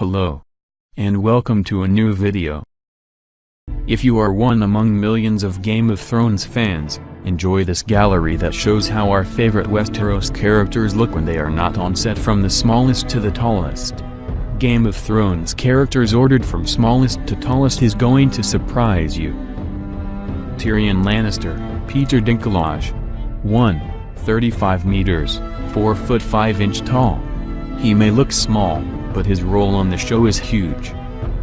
Hello. And welcome to a new video. If you are one among millions of Game of Thrones fans, enjoy this gallery that shows how our favorite Westeros characters look when they are not on set, from the smallest to the tallest. Game of Thrones characters ordered from smallest to tallest is going to surprise you. Tyrion Lannister, Peter Dinklage. 1.35 meters, 4 foot 5 inch tall. He may look small, but his role on the show is huge.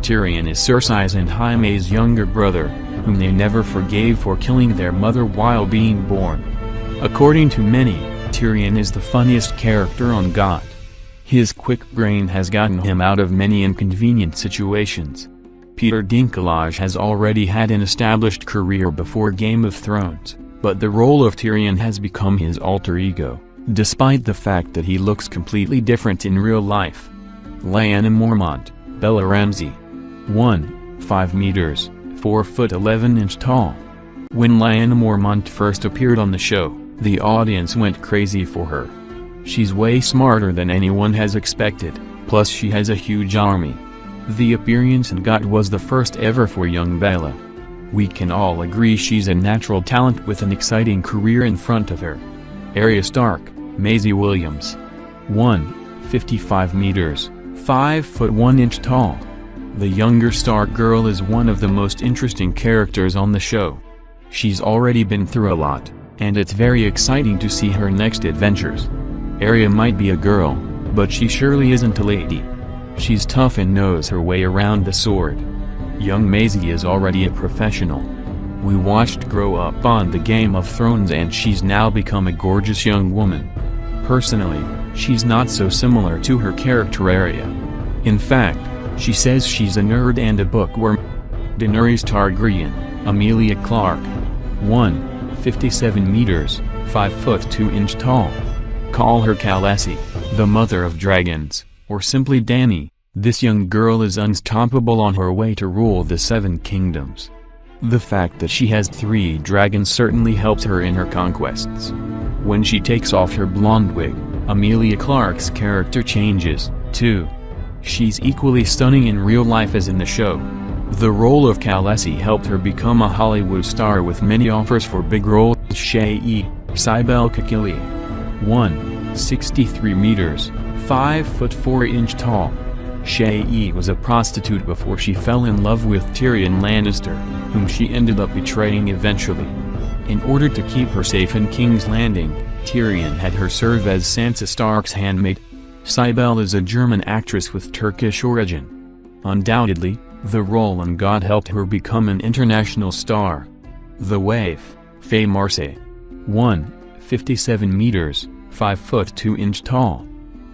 Tyrion is Cersei's and Jaime's younger brother, whom they never forgave for killing their mother while being born. According to many, Tyrion is the funniest character on GOT. His quick brain has gotten him out of many inconvenient situations. Peter Dinklage has already had an established career before Game of Thrones, but the role of Tyrion has become his alter ego, despite the fact that he looks completely different in real life. Lyanna Mormont, Bella Ramsey. 1.5 meters, 4 foot 11 inch tall. When Lyanna Mormont first appeared on the show, the audience went crazy for her. She's way smarter than anyone has expected, plus she has a huge army. The appearance in GOT was the first ever for young Bella. We can all agree she's a natural talent with an exciting career in front of her. Arya Stark, Maisie Williams. 1.55 meters, 5 foot 1 inch tall. The younger Stark girl is one of the most interesting characters on the show. She's already been through a lot, and it's very exciting to see her next adventures. Arya might be a girl, but she surely isn't a lady. She's tough and knows her way around the sword. Young Maisie is already a professional. We watched grow up on the Game of Thrones, and she's now become a gorgeous young woman. Personally, she's not so similar to her character Arya. In fact, she says she's a nerd and a bookworm. Daenerys Targaryen, Emilia Clarke. 1.57 meters, 5 foot 2 inch tall. Call her Khaleesi, the mother of dragons, or simply Dany. This young girl is unstoppable on her way to rule the Seven Kingdoms. The fact that she has 3 dragons certainly helps her in her conquests. When she takes off her blonde wig, Emilia Clarke's character changes, too. She's equally stunning in real life as in the show. The role of Khaleesi helped her become a Hollywood star with many offers for big roles. Cybele Kekili. 1.63 meters, 5 foot 4 inch tall. Shae was a prostitute before she fell in love with Tyrion Lannister, whom she ended up betraying eventually. In order to keep her safe in King's Landing, Tyrion had her serve as Sansa Stark's handmaid. Cybele is a German actress with Turkish origin. Undoubtedly, the role in GOT helped her become an international star. The Waif, Faye Marsay. 1.57 meters, 5 foot 2 inch tall.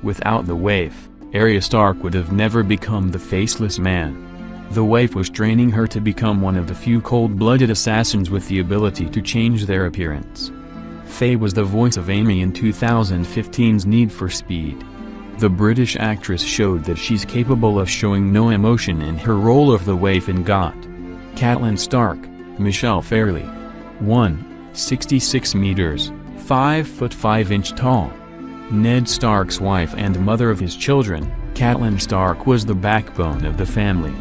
Without the Waif, Arya Stark would have never become the Faceless Man. The Waif was training her to become one of the few cold-blooded assassins with the ability to change their appearance. Faye was the voice of Amy in 2015's Need for Speed. The British actress showed that she's capable of showing no emotion in her role of the Waif in GOT. Catelyn Stark, Michelle Fairley. 1.66 meters, 5 foot 5 inch tall. Ned Stark's wife and mother of his children, Catelyn Stark was the backbone of the family.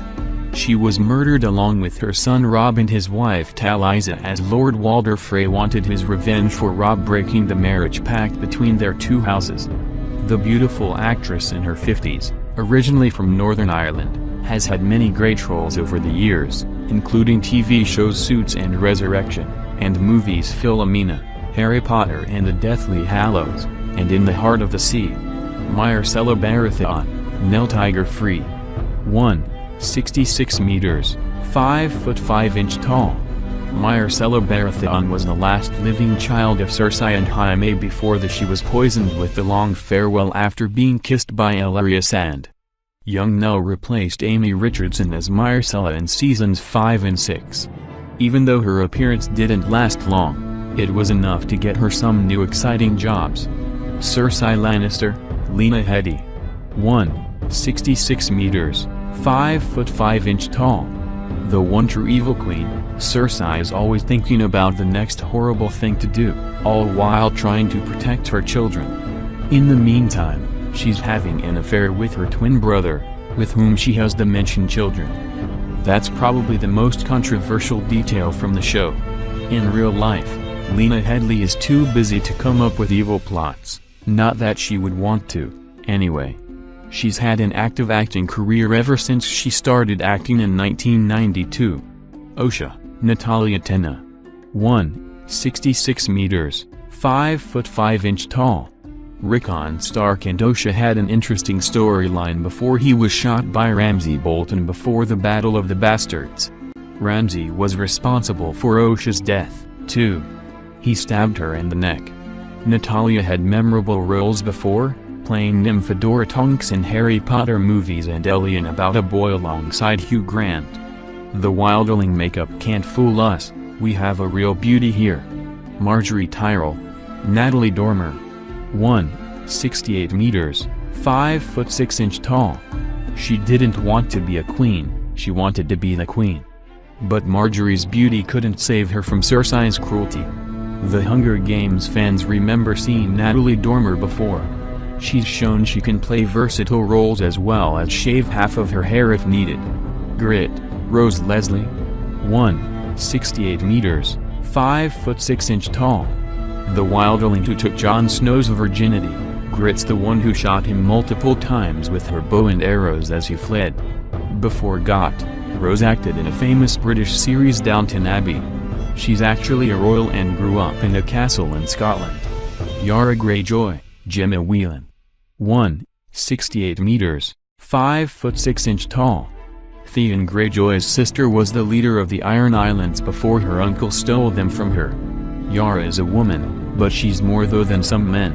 She was murdered along with her son Robb and his wife Talisa, as Lord Walder Frey wanted his revenge for Robb breaking the marriage pact between their two houses. The beautiful actress in her 50s, originally from Northern Ireland, has had many great roles over the years, including TV shows Suits and Resurrection, and movies Philomena, Harry Potter and the Deathly Hallows, and In the Heart of the Sea. Myrcella Baratheon, Nell Tiger Free. 1.66 meters, 5 foot 5 inch tall. Myrcella Baratheon was the last living child of Cersei and Jaime before she was poisoned with the long farewell after being kissed by Ellaria Sand. Young Nell replaced Amy Richardson as Myrcella in seasons 5 and 6. Even though her appearance didn't last long, it was enough to get her some new exciting jobs. Cersei Lannister, Lena Headey. 1.66 meters, 5 foot 5 inch tall. The one true evil queen, Cersei is always thinking about the next horrible thing to do, all while trying to protect her children. In the meantime, she's having an affair with her twin brother, with whom she has the mentioned children. That's probably the most controversial detail from the show. In real life, Lena Headey is too busy to come up with evil plots, not that she would want to, anyway. She's had an active acting career ever since she started acting in 1992. OSHA, Natalia Tena. 1, 66 meters, 5 foot 5 inch tall. Rickon Stark and OSHA had an interesting storyline before he was shot by Ramsay Bolton before the Battle of the Bastards. Ramsay was responsible for OSHA's death, too. He stabbed her in the neck. Natalia had memorable roles before, playing Nymphadora Tonks in Harry Potter movies and Ellie in About a Boy alongside Hugh Grant. The Wildling makeup can't fool us, we have a real beauty here. Marjorie Tyrrell. Natalie Dormer. 1, 68 meters, 5 foot 6 inch tall. She didn't want to be a queen, she wanted to be the queen. But Marjorie's beauty couldn't save her from Cersei's cruelty. The Hunger Games fans remember seeing Natalie Dormer before. She's shown she can play versatile roles as well as shave half of her hair if needed. Grit, Rose Leslie. 1, 68 meters, 5 foot 6 inch tall. The Wildling who took Jon Snow's virginity, Grit's the one who shot him multiple times with her bow and arrows as he fled. Before Got, Rose acted in a famous British series Downton Abbey. She's actually a royal and grew up in a castle in Scotland. Yara Greyjoy, Gemma Whelan. 1, 68 meters, 5 foot 6 inch tall. Theon Greyjoy's sister was the leader of the Iron Islands before her uncle stole them from her. Yara is a woman, but she's more though than some men.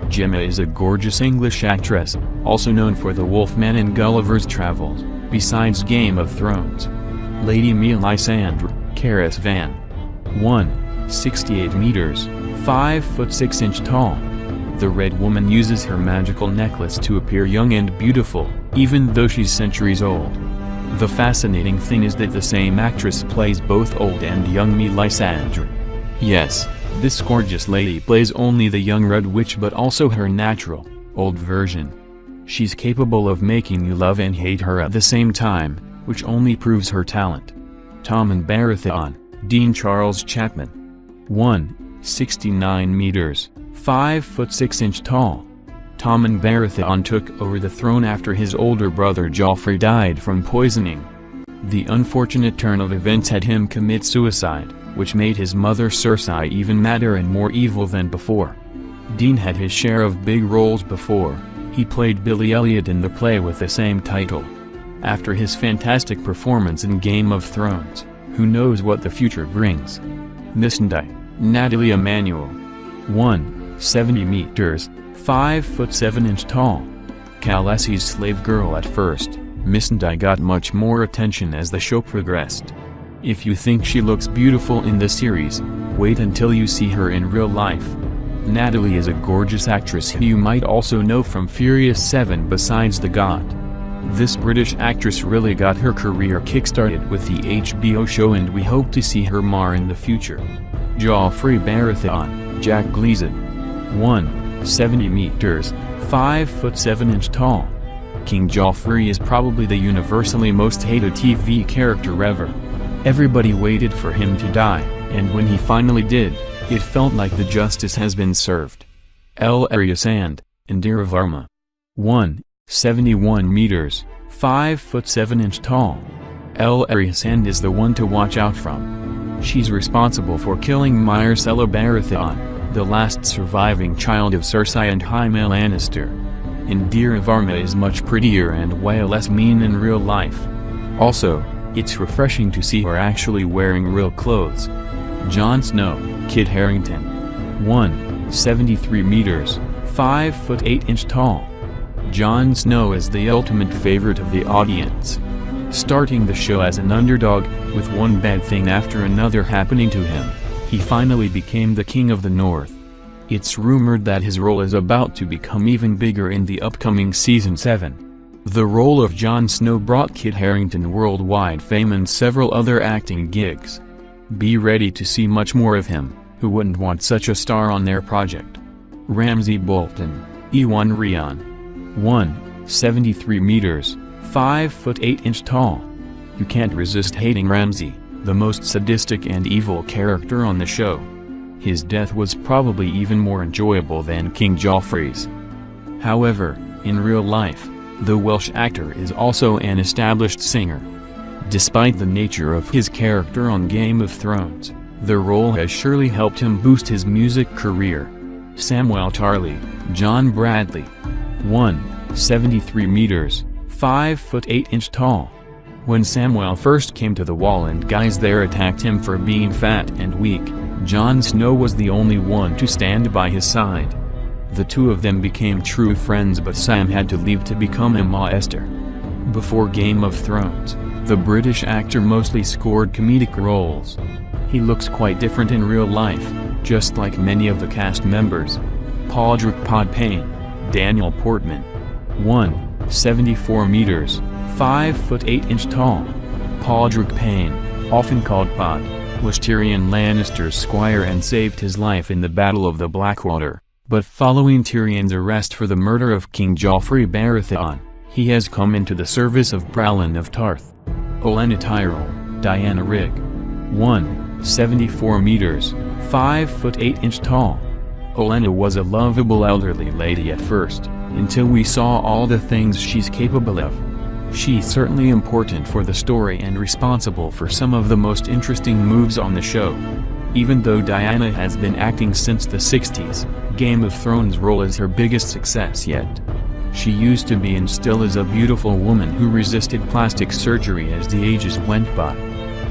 Gemma is a gorgeous English actress, also known for The Wolfman and Gulliver's Travels, besides Game of Thrones. Lady Melisandre, Karis Van. 1, 68 meters, 5 foot 6 inch tall. The Red Woman uses her magical necklace to appear young and beautiful, even though she's centuries old. The fascinating thing is that the same actress plays both old and young Melisandre. Yes, this gorgeous lady plays only the young Red Witch but also her natural, old version. She's capable of making you love and hate her at the same time, which only proves her talent. Tommen Baratheon, Dean Charles Chapman. 1, 69 meters, 5 foot 6 inch tall. Tommen Baratheon took over the throne after his older brother Joffrey died from poisoning. The unfortunate turn of events had him commit suicide, which made his mother Cersei even madder and more evil than before. Dean had his share of big roles before. He played Billy Elliot in the play with the same title. After his fantastic performance in Game of Thrones, who knows what the future brings? Missandei, Natalie Emmanuel. 1, 70 meters, 5 foot 7 inch tall. Khaleesi's slave girl at first, Missandei got much more attention as the show progressed. If you think she looks beautiful in the series, wait until you see her in real life. Natalie is a gorgeous actress who you might also know from Furious 7 besides The God. This British actress really got her career kickstarted with the HBO show and we hope to see her more in the future. Joffrey Baratheon, Jack Gleeson. 1, 70 meters, 5 foot 7 inch tall. King Joffrey is probably the universally most hated TV character ever. Everybody waited for him to die, and when he finally did, it felt like the justice has been served. Ellery Sand, Indira Varma. 1, 71 meters, 5 foot 7 inch tall. Ellery Sand is the one to watch out from. She's responsible for killing Myrcella Baratheon, the last surviving child of Cersei and Jaime Lannister. Indira Varma is much prettier and way less mean in real life. Also, it's refreshing to see her actually wearing real clothes. Jon Snow, Kit Harington. 1, 73 meters, 5 foot 8 inch tall. Jon Snow is the ultimate favorite of the audience. Starting the show as an underdog, with one bad thing after another happening to him, he finally became the King of the North. It's rumored that his role is about to become even bigger in the upcoming Season 7. The role of Jon Snow brought Kit Harington worldwide fame and several other acting gigs. Be ready to see much more of him, who wouldn't want such a star on their project. Ramsay Bolton, Iwan Rheon. 1, 73 meters, 5 foot 8 inch tall. You can't resist hating Ramsay, the most sadistic and evil character on the show. His death was probably even more enjoyable than King Joffrey's. However, in real life, the Welsh actor is also an established singer. Despite the nature of his character on Game of Thrones, the role has surely helped him boost his music career. Samuel Tarly, John Bradley. 173 meters, 5 foot 8 inch tall. When Samuel first came to the Wall and guys there attacked him for being fat and weak, Jon Snow was the only one to stand by his side. The two of them became true friends, but Sam had to leave to become a maester. Before Game of Thrones, the British actor mostly scored comedic roles. He looks quite different in real life, just like many of the cast members. Padraig Podpane, Daniel Portman. 174 meters, 5 foot 8 inch tall. Padraig Payne, often called Pod, was Tyrion Lannister's squire and saved his life in the Battle of the Blackwater, but following Tyrion's arrest for the murder of King Joffrey Baratheon, he has come into the service of Balon of Tarth. Olenna Tyrell, Diana Rigg. 174 meters, 5 foot 8 inch tall. Olenna was a lovable elderly lady at first, until we saw all the things she's capable of. She's certainly important for the story and responsible for some of the most interesting moves on the show. Even though Diana has been acting since the 60s, Game of Thrones' role is her biggest success yet. She used to be and still is a beautiful woman who resisted plastic surgery as the ages went by.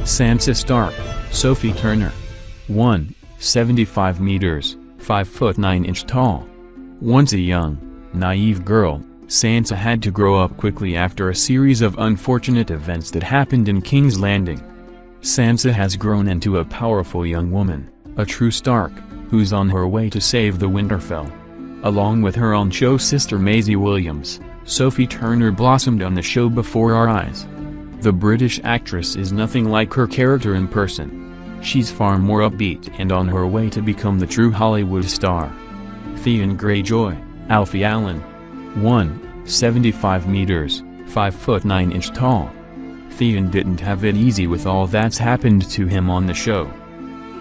Sansa Stark, Sophie Turner. 175 meters, 5 foot 9 inch tall. Once a young, naive girl, Sansa had to grow up quickly after a series of unfortunate events that happened in King's Landing. Sansa has grown into a powerful young woman, a true Stark, who's on her way to save the Winterfell. Along with her on-show sister Maisie Williams, Sophie Turner blossomed on the show before our eyes. The British actress is nothing like her character in person. She's far more upbeat and on her way to become the true Hollywood star. Theon Greyjoy, Alfie Allen. 175 meters, 5 foot 9 inch tall. Theon didn't have it easy with all that's happened to him on the show.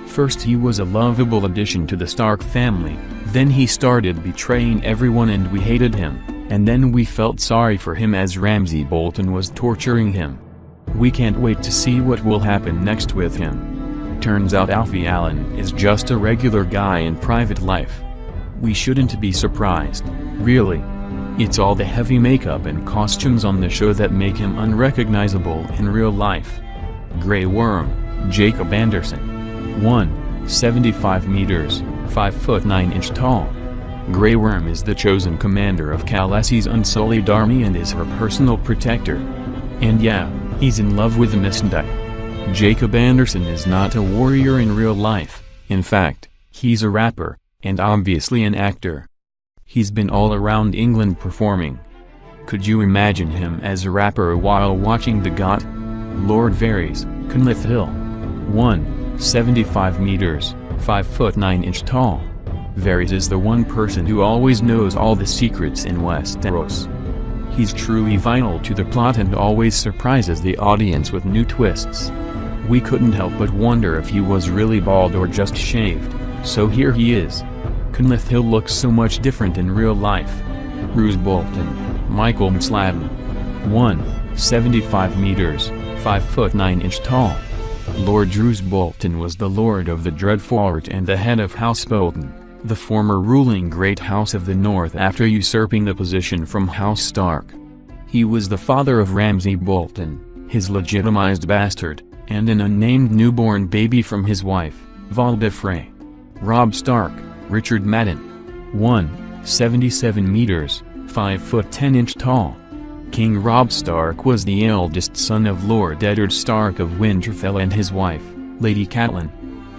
First he was a lovable addition to the Stark family, then he started betraying everyone and we hated him, and then we felt sorry for him as Ramsay Bolton was torturing him. We can't wait to see what will happen next with him. Turns out Alfie Allen is just a regular guy in private life. We shouldn't be surprised, really. It's all the heavy makeup and costumes on the show that make him unrecognizable in real life. Grey Worm, Jacob Anderson. 175 meters, 5 foot 9 inch tall. Grey Worm is the chosen commander of Khaleesi's unsullied army and is her personal protector. And yeah, he's in love with Missandei. Jacob Anderson is not a warrior in real life, in fact, he's a rapper, and obviously an actor. He's been all around England performing. Could you imagine him as a rapper while watching The GOT? Lord Varys, Cunliffe Hill. 175 meters, 5 foot 9 inch tall. Varys is the one person who always knows all the secrets in Westeros. He's truly vital to the plot and always surprises the audience with new twists. We couldn't help but wonder if he was really bald or just shaved, so here he is. Cunliffe Hill looks so much different in real life. Roose Bolton, Michael Msladden. 175 meters, 5 foot 9 inch tall. Lord Roose Bolton was the Lord of the Dreadfort and the head of House Bolton, the former ruling Great House of the North after usurping the position from House Stark. He was the father of Ramsay Bolton, his legitimized bastard, and an unnamed newborn baby from his wife, Valda Frey. Robb Stark, Richard Madden. 177 meters, 5 foot 10 inch tall. King Robb Stark was the eldest son of Lord Eddard Stark of Winterfell and his wife, Lady Catelyn.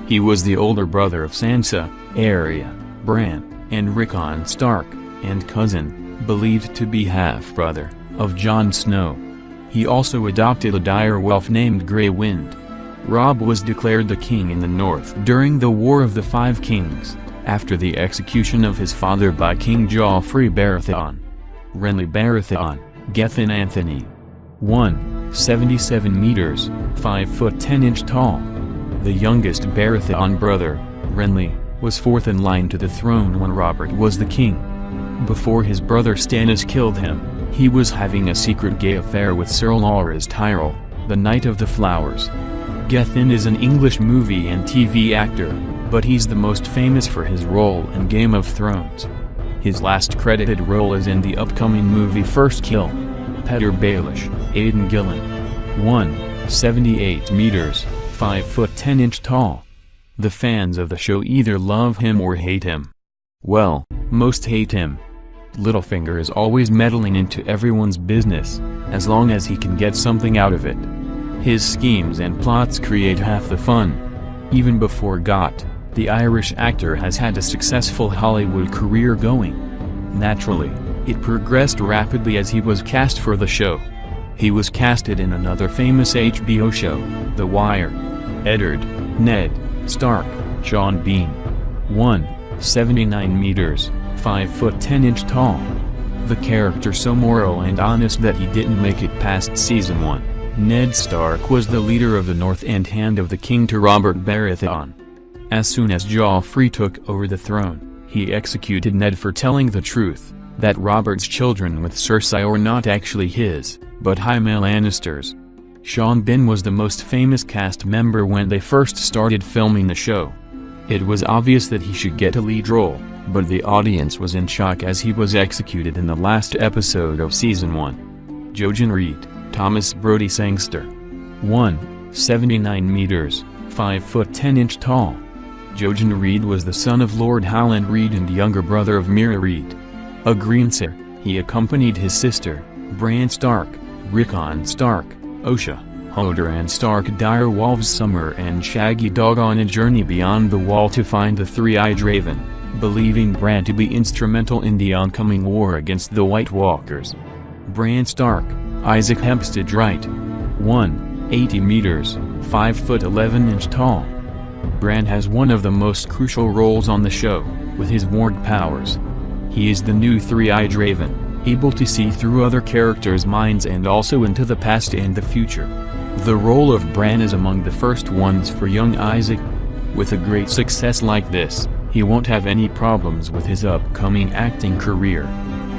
He was the older brother of Sansa, Arya, Bran, and Rickon Stark, and cousin, believed to be half-brother, of Jon Snow. He also adopted a direwolf named Grey Wind. Robb was declared the king in the north during the War of the Five Kings, after the execution of his father by King Joffrey Baratheon. Renly Baratheon, Gethin Anthony. 177 meters, 5 foot 10 inch tall. The youngest Baratheon brother, Renly, was fourth in line to the throne when Robert was the king. Before his brother Stannis killed him, he was having a secret gay affair with Sir Loras Tyrell, the Knight of the Flowers. Gethin is an English movie and TV actor, but he's the most famous for his role in Game of Thrones. His last credited role is in the upcoming movie First Kill. Petyr Baelish, Aidan Gillen. 178 meters, 5 foot 10 inch tall. The fans of the show either love him or hate him. Well, most hate him. Littlefinger is always meddling into everyone's business, as long as he can get something out of it. His schemes and plots create half the fun. Even before GOT, the Irish actor has had a successful Hollywood career going. Naturally, it progressed rapidly as he was cast for the show. He was casted in another famous HBO show, The Wire. Eddard, Ned Stark, Sean Bean. 179 meters, 5 foot 10 inch tall. The character so moral and honest that he didn't make it past season 1. Ned Stark was the leader of the North and hand of the king to Robert Baratheon. As soon as Joffrey took over the throne, he executed Ned for telling the truth, that Robert's children with Cersei were not actually his, but Jaime Lannister's. Sean Bean was the most famous cast member when they first started filming the show. It was obvious that he should get a lead role, but the audience was in shock as he was executed in the last episode of season 1. Jojen Reed, Thomas Brody Sangster. 179 meters, 5 foot 10 inch tall. Jojen Reed was the son of Lord Howland Reed and younger brother of Meera Reed. A Greenseer, he accompanied his sister, Bran Stark, Rickon Stark, Osha, Hodoran Stark Direwolves Summer and Shaggy Dog on a journey beyond the wall to find the Three-Eyed Raven, believing Bran to be instrumental in the oncoming war against the White Walkers. Bran Stark, Isaac Hempstead Wright. 180 meters, 5 foot 11 inch tall. Bran has one of the most crucial roles on the show, with his warg powers. He is the new Three-Eyed Raven, able to see through other characters' minds and also into the past and the future. The role of Bran is among the first ones for young Isaac. With a great success like this, he won't have any problems with his upcoming acting career.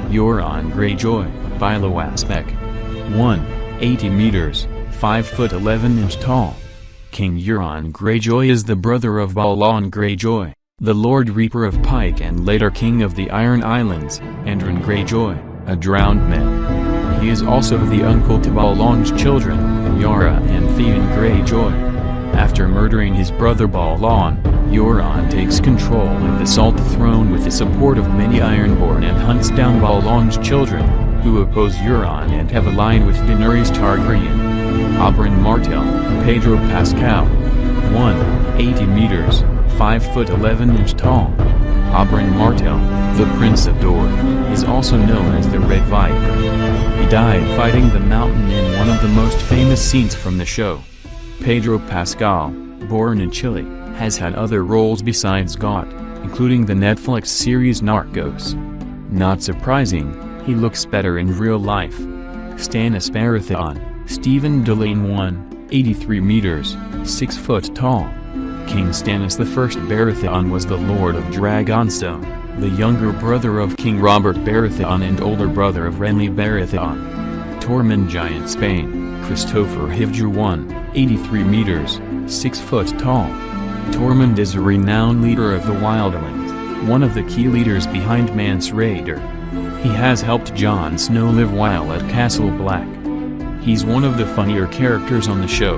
Euron Greyjoy, Bilo Aspect. 180 meters, 5 foot 11 inch tall. King Euron Greyjoy is the brother of Balon Greyjoy, the Lord Reaper of Pike and later King of the Iron Islands, Andron Greyjoy, a drowned man. He is also the uncle to Balon's children, Yara and Theon Greyjoy. After murdering his brother Balon, Euron takes control of the Salt Throne with the support of many Ironborn and hunts down Balon's children, who oppose Euron and have allied with Daenerys Targaryen. Oberyn Martell, Pedro Pascal. 180 meters, 5 foot 11 inch tall. Oberyn Martell, the Prince of Dorne, is also known as the Red Viper. He died fighting the Mountain in one of the most famous scenes from the show. Pedro Pascal, born in Chile, has had other roles besides GOT, including the Netflix series Narcos. Not surprising, he looks better in real life. Stannis Baratheon, Stephen Dillane. 183 meters, 6 foot tall. King Stannis I Baratheon was the Lord of Dragonstone, the younger brother of King Robert Baratheon and older brother of Renly Baratheon. Tormund Giantsbane, Christopher Hivger. 183 meters, 6 foot tall. Tormund is a renowned leader of the Wildlings, one of the key leaders behind Mance Rayder. He has helped Jon Snow live while at Castle Black. He's one of the funnier characters on the show.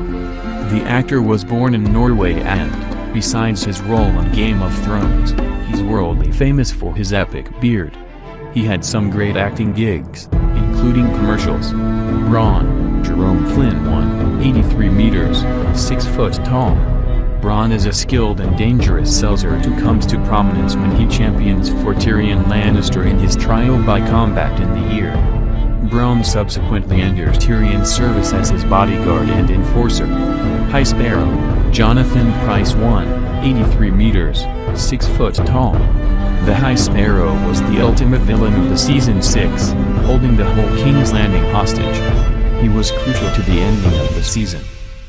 The actor was born in Norway and, besides his role in Game of Thrones, he's worldly famous for his epic beard. He had some great acting gigs, including commercials. Bronn, Jerome Flynn. 183 meters, 6 foot tall. Bronn is a skilled and dangerous seltzer who comes to prominence when he champions for Tyrion Lannister in his trial by combat in the year. Bronn subsequently enters Tyrion's service as his bodyguard and enforcer. High Sparrow, Jonathan Pryce. 183 meters, 6 foot tall. The High Sparrow was the ultimate villain of the season 6, holding the whole King's Landing hostage. He was crucial to the ending of the season.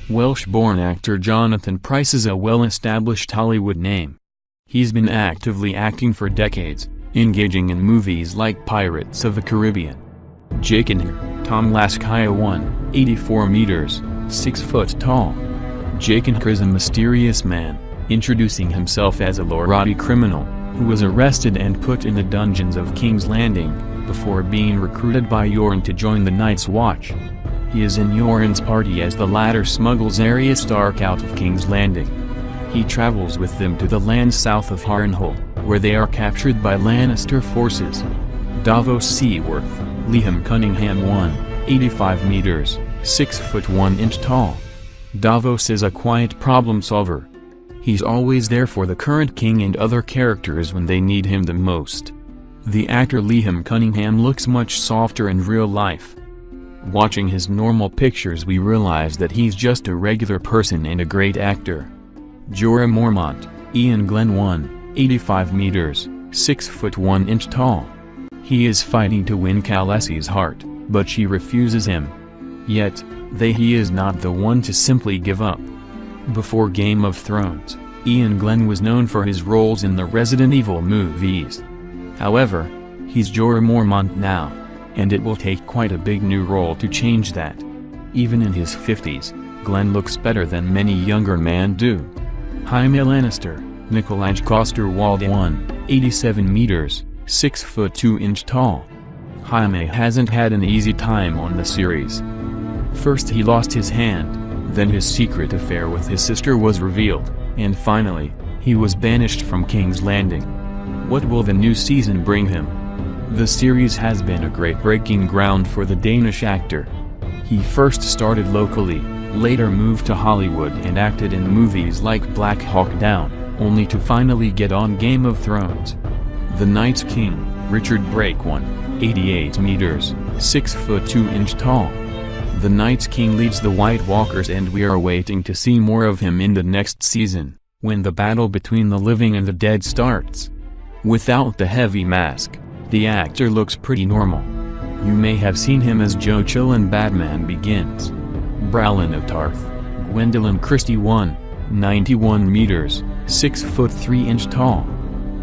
Welsh-born actor Jonathan Pryce is a well-established Hollywood name. He's been actively acting for decades, engaging in movies like Pirates of the Caribbean. Jake and Tom Laskaya 184 meters, 6 foot tall. Jake is a mysterious man, introducing himself as a Lorati criminal, who was arrested and put in the dungeons of King's Landing, before being recruited by Yoren to join the Night's Watch. He is in Yoren's party as the latter smuggles Arya Stark out of King's Landing. He travels with them to the land south of Harrenhal, where they are captured by Lannister forces. Davos Seaworth, Liam Cunningham 185 meters, 6 foot 1 inch tall. Davos is a quiet problem solver. He's always there for the current king and other characters when they need him the most. The actor Liam Cunningham looks much softer in real life. Watching his normal pictures we realize that he's just a regular person and a great actor. Jorah Mormont, Ian Glenn 185 meters, 6 foot 1 inch tall. He is fighting to win Khaleesi's heart, but she refuses him. Yet, he is not the one to simply give up. Before Game of Thrones, Ian Glenn was known for his roles in the Resident Evil movies. However, he's Jorah Mormont now, and it will take quite a big new role to change that. Even in his 50s, Glenn looks better than many younger men do. Jaime Lannister, Nikolaj Coster-Waldau 187 meters, 6 foot 2 inch tall. Jaime hasn't had an easy time on the series. First he lost his hand, then his secret affair with his sister was revealed, and finally, he was banished from King's Landing. What will the new season bring him? The series has been a great breaking ground for the Danish actor. He first started locally, later moved to Hollywood and acted in movies like Black Hawk Down, only to finally get on Game of Thrones. The Night's King, Richard Brake 188 meters, 6 foot 2 inch tall. The Night's King leads the White Walkers and we are waiting to see more of him in the next season, when the battle between the living and the dead starts. Without the heavy mask, the actor looks pretty normal. You may have seen him as Joe Chill in Batman Begins. Brienne of Tarth, Gwendoline Christie 191 meters, 6 foot 3 inch tall.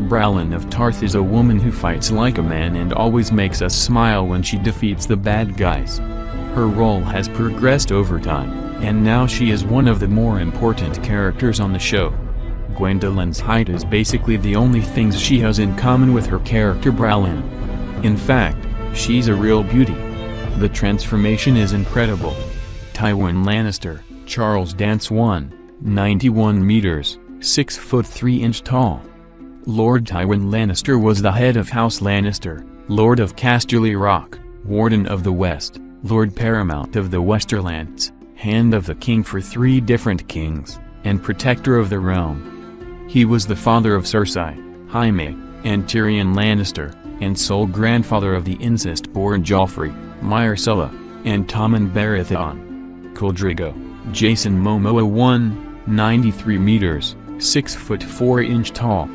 Brienne of Tarth is a woman who fights like a man and always makes us smile when she defeats the bad guys. Her role has progressed over time, and now she is one of the more important characters on the show. Gwendoline's height is basically the only things she has in common with her character Brienne. In fact, she's a real beauty. The transformation is incredible. Tywin Lannister, Charles Dance 191 meters, 6 foot 3 inch tall. Lord Tywin Lannister was the head of House Lannister, Lord of Casterly Rock, Warden of the West, Lord Paramount of the Westerlands, Hand of the King for 3 different kings, and Protector of the Realm. He was the father of Cersei, Jaime, and Tyrion Lannister, and sole grandfather of the incest-born Joffrey, Myrcella, and Tommen Baratheon. Khal Drogo, Jason Momoa 193 meters, 6 foot 4 inch tall.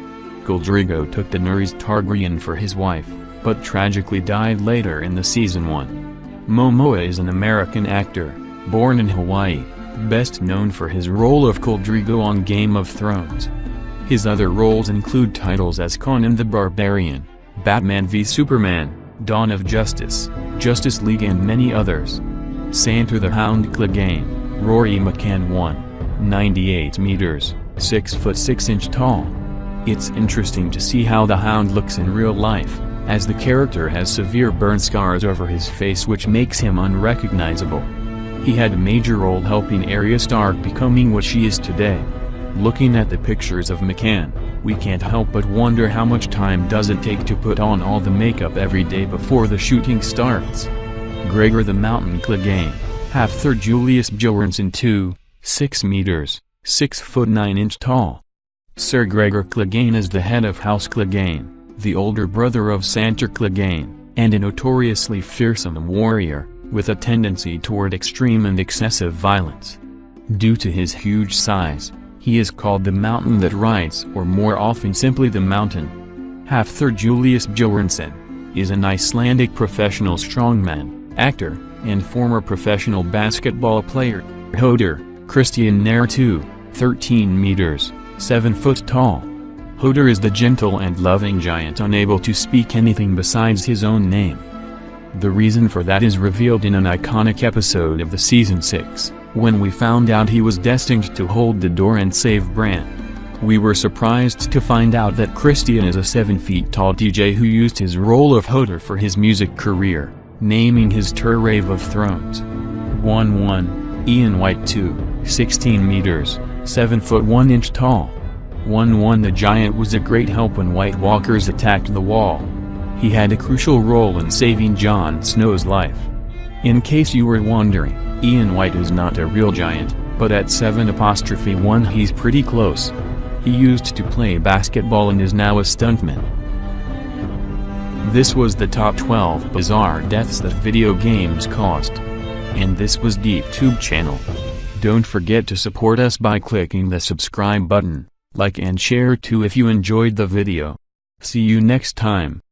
Khal Drogo took Daenerys Targaryen for his wife, but tragically died later in the season 1. Momoa is an American actor, born in Hawaii, best known for his role of Khal Drogo on Game of Thrones. His other roles include titles as Conan the Barbarian, Batman v Superman, Dawn of Justice, Justice League and many others. Santa the Hound Clegane, Rory McCann 198 meters, 6 foot 6 inch tall. It's interesting to see how the Hound looks in real life, as the character has severe burn scars over his face which makes him unrecognizable. He had a major role helping Arya Stark becoming what she is today. Looking at the pictures of McCann, we can't help but wonder how much time does it take to put on all the makeup every day before the shooting starts. Gregor the Mountain Clegane, half-third Julius Bjornsson 6 meters, 6 foot 9 inch tall. Sir Gregor Clegane is the head of House Clegane, the older brother of Santor Clegane, and a notoriously fearsome warrior, with a tendency toward extreme and excessive violence. Due to his huge size, he is called the Mountain That Rides, or more often simply the Mountain. Half-third Julius Bjornsson is an Icelandic professional strongman, actor, and former professional basketball player, Hoder, Christian Nairtu, 13 meters, 7 foot tall. Hoder is the gentle and loving giant unable to speak anything besides his own name. The reason for that is revealed in an iconic episode of the season 6, when we found out he was destined to hold the door and save Bran. We were surprised to find out that Christian is a 7 feet tall DJ who used his role of Hoder for his music career, naming his tour Rave of Thrones. 1-1, Ian White 2, 16 meters, 7 foot 1 inch tall. 1-1 The Giant was a great help when White Walkers attacked the Wall. He had a crucial role in saving Jon Snow's life. In case you were wondering, Ian White is not a real giant, but at 7'1" he's pretty close. He used to play basketball and is now a stuntman. This was the top 12 bizarre deaths that video games caused. And this was DeepTube channel. Don't forget to support us by clicking the subscribe button, like and share too if you enjoyed the video. See you next time.